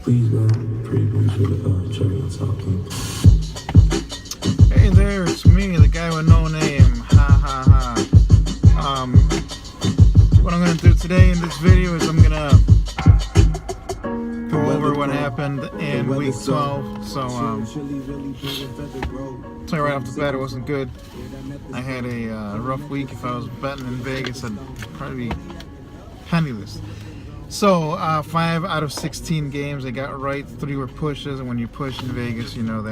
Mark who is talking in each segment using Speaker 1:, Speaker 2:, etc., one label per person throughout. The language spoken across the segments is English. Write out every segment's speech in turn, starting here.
Speaker 1: Please, pretty please with a cherry on top, King.
Speaker 2: Hey there, it's me, the guy with no name. Ha ha ha. What I'm gonna do today in this video is I'm gonna go over what happened in week 12. So, tell you right off the bat, it wasn't good. I had a rough week. If I was betting in Vegas, I'd probably be penniless. So, 5 out of 16 games I got right. 3 were pushes, and when you push in Vegas, you know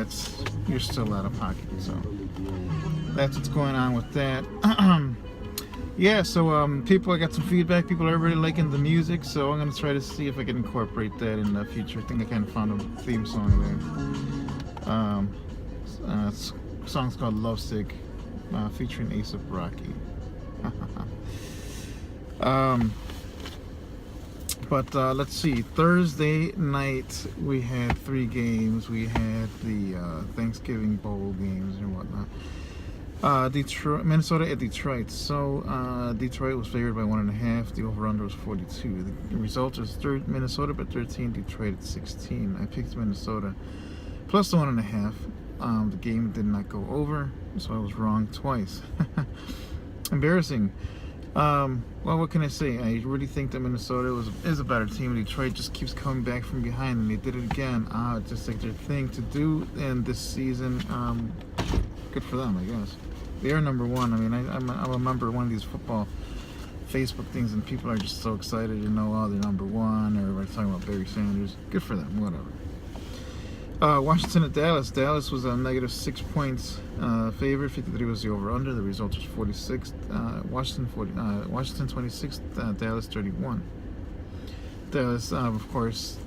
Speaker 2: you're still out of pocket. So, that's what's going on with that. Yeah, so I got some feedback. People are really liking the music, so I'm gonna try to see if I can incorporate that in the future. I think I kind of found a theme song there. Song's called Lovesick, featuring A$AP Rocky. But let's see. Thursday night we had 3 games. We had the Thanksgiving Bowl games and whatnot. Minnesota at Detroit. So Detroit was favored by 1.5. The over/under was 42. The result is Minnesota at 13, Detroit at 16. I picked Minnesota plus the 1.5. The game did not go over, so I was wrong twice. Embarrassing. Well, what can I say? I really think that Minnesota is a better team. Detroit just keeps coming back from behind, and they did it again. Just like their thing to do in this season. Good for them, I guess. They are number 1. I mean, I'm a member of one of these football Facebook things, and people are just so excited to know, they're number 1, or everybody's talking about Barry Sanders. Good for them, whatever. Washington at Dallas. Dallas was a negative 6 points favorite. 53 was the over/under. The result was 46. Washington 26. Dallas 31. Dallas, of course,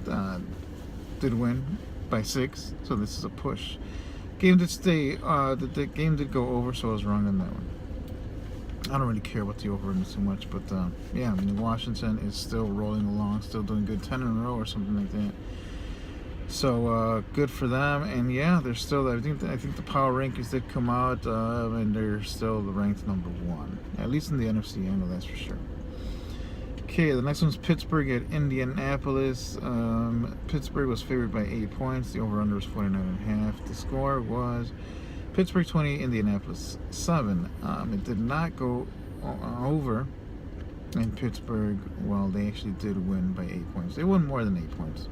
Speaker 2: did win by 6. So this is a push. Game did stay. The game did go over, so I was wrong on that one. I don't really care about the over/under too much, but yeah, I mean Washington is still rolling along, still doing good, 10 in a row or something like that. So good for them, and yeah, they're still. I think the power rankings did come out, and they're still ranked number 1, at least in the NFC. I know that's for sure. Okay, the next one's Pittsburgh at Indianapolis. Pittsburgh was favored by 8 points. The over/under was 49.5. The score was Pittsburgh 20, Indianapolis 7. It did not go over in Pittsburgh. Well, they actually did win by 8 points. They won more than 8 points.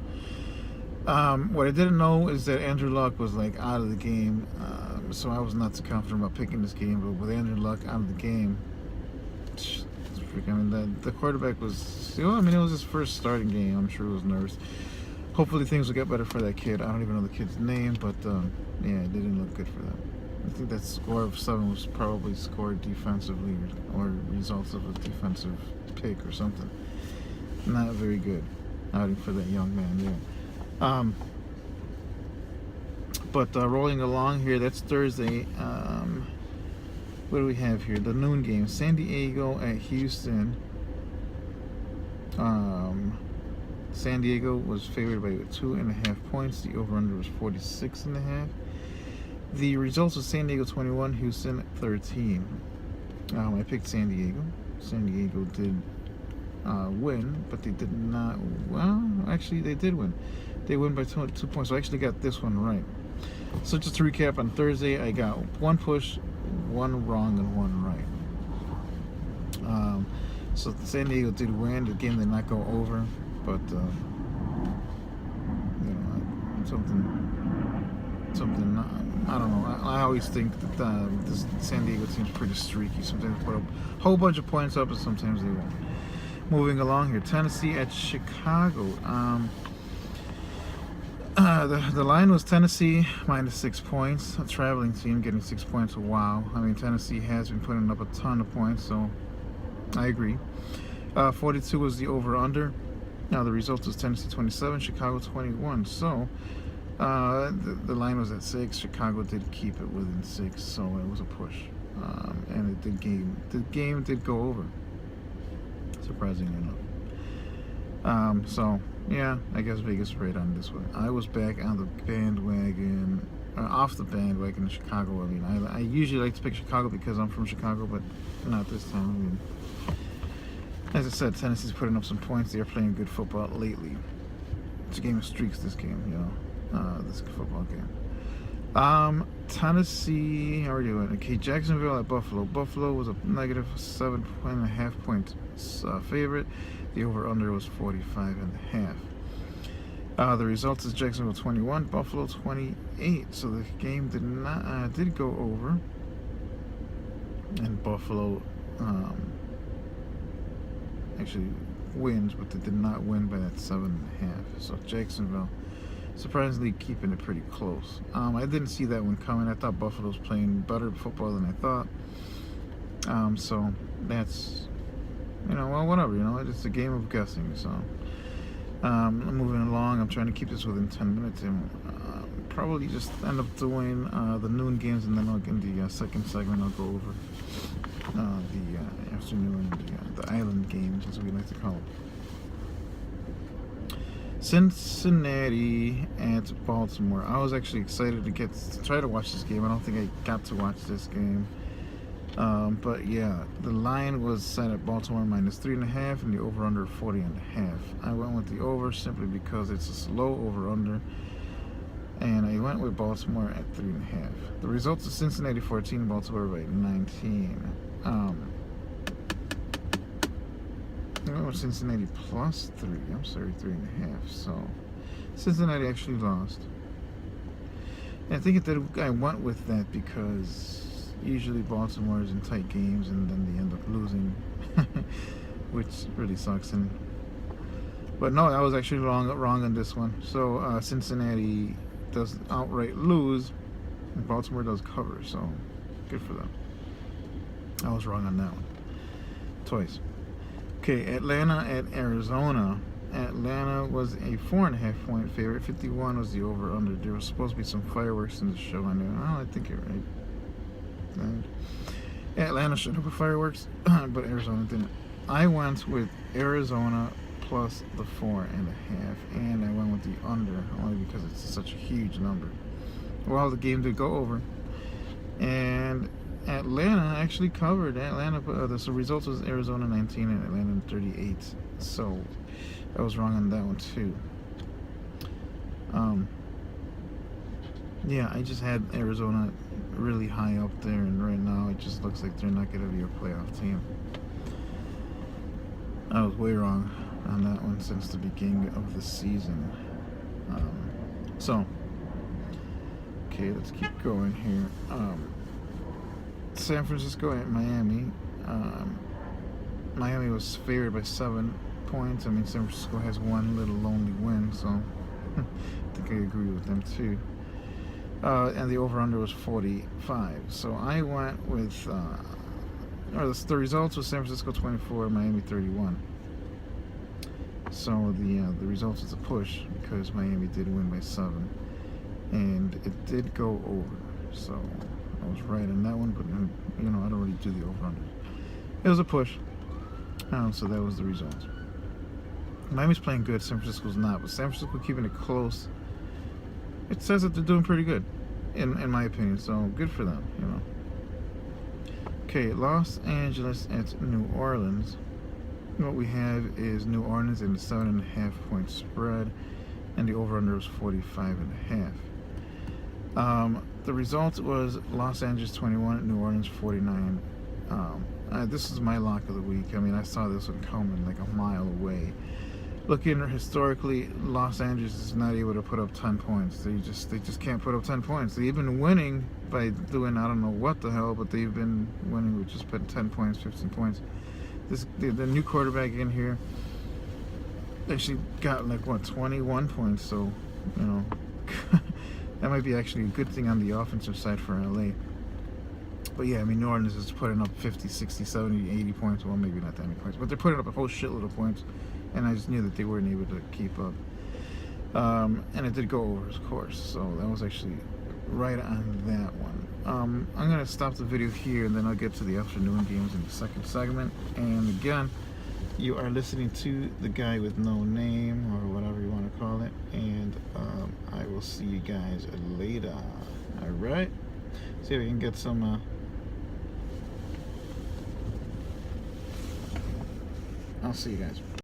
Speaker 2: What I didn't know is that Andrew Luck was out of the game, so I was not so confident about picking this game. But with Andrew Luck out of the game, I mean the quarterback was. It was his first starting game. I'm sure he was nervous. Hopefully things will get better for that kid. I don't even know the kid's name, but yeah, it didn't look good for them. I think that score of 7 was probably scored defensively or results of a defensive pick or something. Not very good outing for that young man there. But rolling along here, that's Thursday. What do we have here? The noon game, San Diego at Houston. San Diego was favored by 2.5 points. The over/under was 46.5. The results was San Diego 21, Houston 13. I picked San Diego. San Diego did win, but they did not. Well, actually, they did win. They win by 2 points. So I actually got this one right. So just to recap, on Thursday I got 1 push, 1 wrong, and 1 right. So San Diego did win. The game did not go over, but something. I don't know. I always think that this San Diego team's pretty streaky. Sometimes they put a whole bunch of points up, and sometimes they won't. Moving along here, Tennessee at Chicago. The line was Tennessee minus 6 points. A traveling team getting 6 points. Wow. I mean, Tennessee has been putting up a ton of points, so I agree. 42 was the over/under. Now the result was Tennessee 27, Chicago 21. So the line was at 6. Chicago did keep it within 6, so it was a push. And the game did go over, surprisingly enough. So yeah, I guess Vegas right on this one. I was back on the bandwagon, off the bandwagon in Chicago. I mean, I usually like to pick Chicago because I'm from Chicago, but not this time. I mean, as I said, Tennessee's putting up some points. They're playing good football lately. It's a game of streaks, this game, you know, this football game. Tennessee, how are you doing? Okay, Jacksonville at Buffalo. Buffalo was a negative 7.5 point favorite. The over-under was 45.5. The results is Jacksonville 21, Buffalo 28. So the game did go over, and Buffalo actually wins, but they did not win by that 7.5. So Jacksonville surprisingly keeping it pretty close. I didn't see that one coming. I thought Buffalo was playing better football than I thought. So that's, you know, well, whatever, you know, it's a game of guessing. So I'm moving along. I'm trying to keep this within 10 minutes, and probably just end up doing the noon games, and then in the second segment I'll go over the afternoon, the island games, as we like to call them. Cincinnati at Baltimore. I was actually excited to try to watch this game. I don't think I got to watch this game. But yeah, the line was set at Baltimore minus 3.5 and the over-under 40.5. I went with the over simply because it's a slow over-under, and I went with Baltimore at 3.5. The results is Cincinnati 14, Baltimore by 19. I went with Cincinnati plus 3. I'm sorry, 3.5. So Cincinnati actually lost. And I think I went with that because usually Baltimore is in tight games and then they end up losing, which really sucks. But no, I was actually wrong on this one. So Cincinnati does outright lose, and Baltimore does cover. So good for them. I was wrong on that one twice. Okay, Atlanta at Arizona. Atlanta was a 4.5 point favorite. 51 was the over/under. There was supposed to be some fireworks in the show. I know. Oh, I think you're right. And Atlanta should have fireworks, but Arizona didn't. I went with Arizona plus the 4.5, and I went with the under only because it's such a huge number. Well, the game did go over, and Atlanta actually covered. The result was Arizona 19 and Atlanta 38. So I was wrong on that one too. Yeah, I just had Arizona really high up there, and right now it just looks like they're not going to be a playoff team. I was way wrong on that one since the beginning of the season. Okay, let's keep going here. San Francisco at Miami. Miami was favored by 7 points. I mean, San Francisco has one little lonely win, so I think I agree with them too. And the over-under was 45. So I went with, the results was San Francisco 24, Miami 31. So the results is a push because Miami did win by 7, and it did go over. So I was right on that one, but you know, I don't really do the over-under. It was a push. So that was the result. Miami's playing good, San Francisco's not, but San Francisco keeping it close. It says that they're doing pretty good, in my opinion, so good for them, you know. Okay, Los Angeles at New Orleans. What we have is New Orleans in the 7.5 point spread, and the over-under was 45.5. The result was Los Angeles 21, New Orleans 49. This is my lock of the week. I mean, I saw this one coming like a mile away. Looking historically, Los Angeles is not able to put up 10 points. They just can't put up 10 points. They've been winning by doing I don't know what the hell, but they've been winning with just putting 10 points, 15 points. The new quarterback in here actually got like 21 points. So you know that might be actually a good thing on the offensive side for LA. But yeah, I mean, New Orleans is putting up 50, 60, 70, 80 points. Well, maybe not that many points, but they're putting up a whole shitload of points. And I just knew that they weren't able to keep up. And it did go over, of course. So that was actually right on that one. I'm going to stop the video here, and then I'll get to the afternoon games in the second segment. And again, you are listening to the guy with no name, or whatever you want to call it. And I will see you guys later. All right? See if we can get some... I'll see you guys.